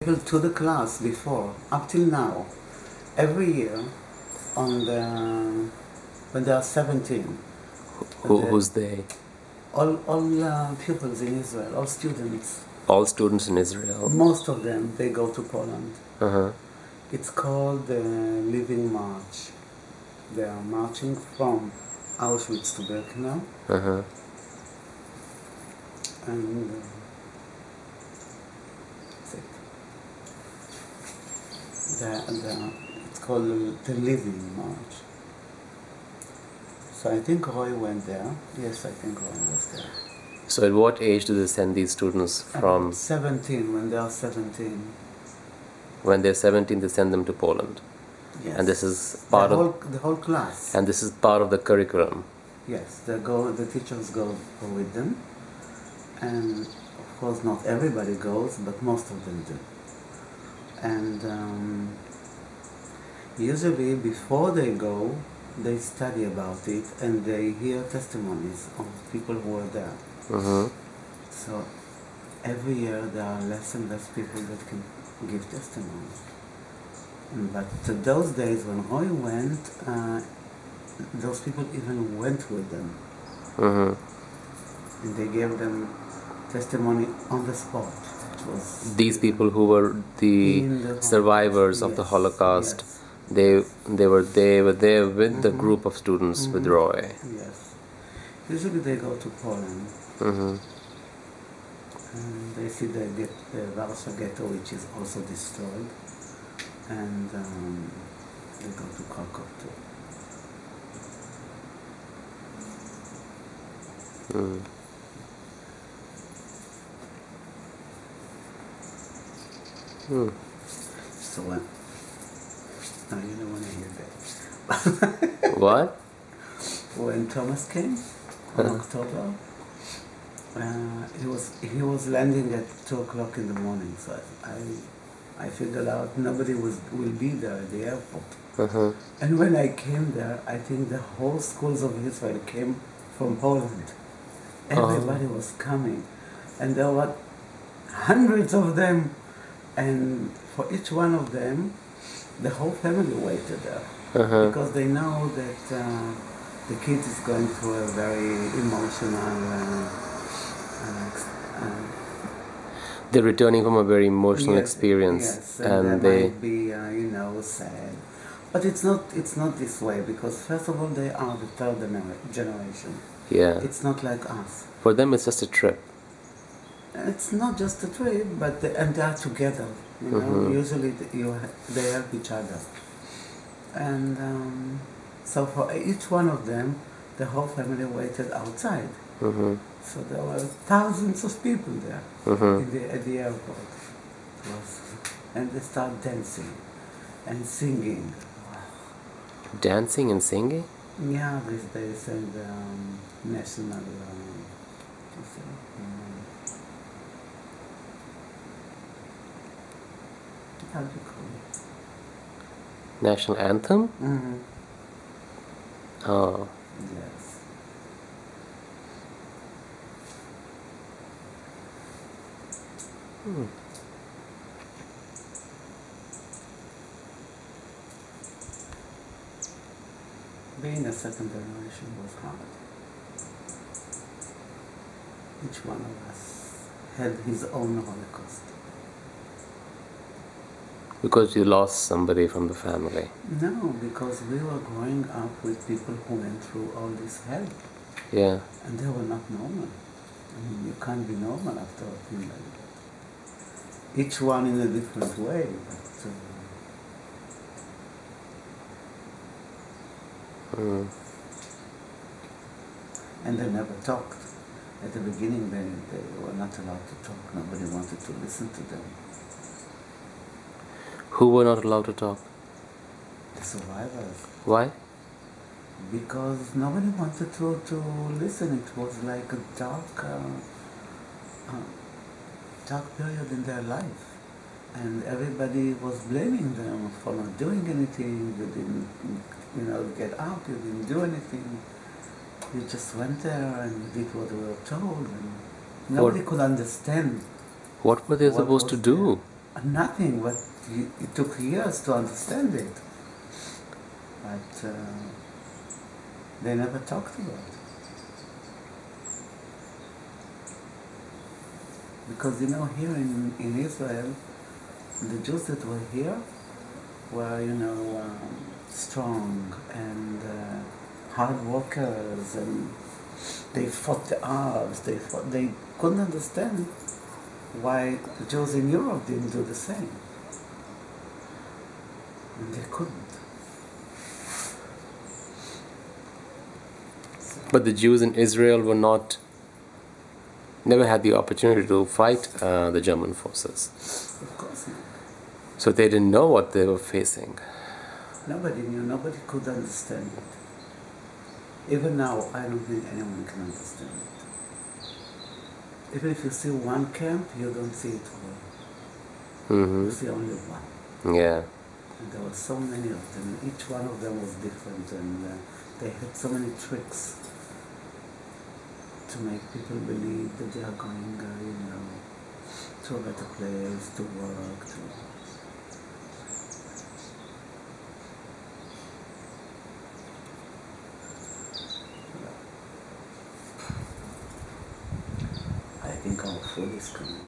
To the class before, up till now, every year, on the when they are 17. Who's they? All pupils in Israel, all students. All students in Israel. Most of them, they go to Poland. Uh-huh. It's called the Living March. They are marching from Auschwitz to Birkenau. Uh-huh. And it's called the Living March. So I think Roy went there. Yes, I think Roy was there. So at what age do they send these students from? 17, when they are 17. When they're 17, they send them to Poland. Yes. And this is part of the whole class. And this is part of the curriculum. Yes, the teachers go with them. And of course not everybody goes, but most of them do. And usually before they go, they study about it and they hear testimonies of people who were there. Mm-hmm. So every year there are less and less people that can give testimonies. But those days when Roy went, those people even went with them. Mm-hmm. And they gave them testimony on the spot. These people who were the survivors of the Holocaust, yes. they were there with the group of students with Roy. Yes. Usually they go to Poland. And they see the Warsaw Ghetto, which is also destroyed. And they go to Krakow too. So no, you don't want to hear that. What? When Thomas came in October, he was landing at 2 o'clock in the morning. So I figured out nobody will be there at the airport. And when I came there, I think the whole schools of Israel came from Poland. Everybody was coming, and there were hundreds of them. And for each one of them, the whole family waited there. Because they know that the kid is going through a very emotional... they're returning from a very emotional experience. Yes, and they might be, sad. But it's not this way, because first of all, they are the third generation. Yeah. It's not like us. For them, it's just a trip. It's not just a trip, but and they are together. Usually they help each other, and so for each one of them, the whole family waited outside. So there were thousands of people there at the airport, and they start dancing and singing. Dancing and singing? Yeah, they sang the national. How do you call it? National anthem? Oh. Yes. Being a second generation was hard. Each one of us had his own Holocaust. Because you lost somebody from the family? No, because we were growing up with people who went through all this hell. Yeah. And they were not normal. I mean, you can't be normal after a thing like that. Each one in a different way, but... And they never talked. At the beginning, they were not allowed to talk. Nobody wanted to listen to them. Who were not allowed to talk? The survivors. Why? Because nobody wanted to listen. It was like a dark period in their life. And everybody was blaming them for not doing anything. You didn't, get out. You didn't do anything. You just went there and did what we were told. And nobody could understand. What were they supposed to do? Nothing, but it took years to understand it. But they never talked about it. Because here in Israel, the Jews that were here were, strong and hard workers, and they fought the Arabs. They couldn't understand why the Jews in Europe didn't do the same. And they couldn't. But the Jews in Israel never had the opportunity to fight the German forces. Of course not. So they didn't know what they were facing. Nobody knew. Nobody could understand it. Even now, I don't think anyone can understand it. Even if you see one camp, you don't see it all. You see only one. Yeah. And there were so many of them. Each one of them was different, and they had so many tricks to make people believe that they are going, to a better place, to work, I think our food is coming.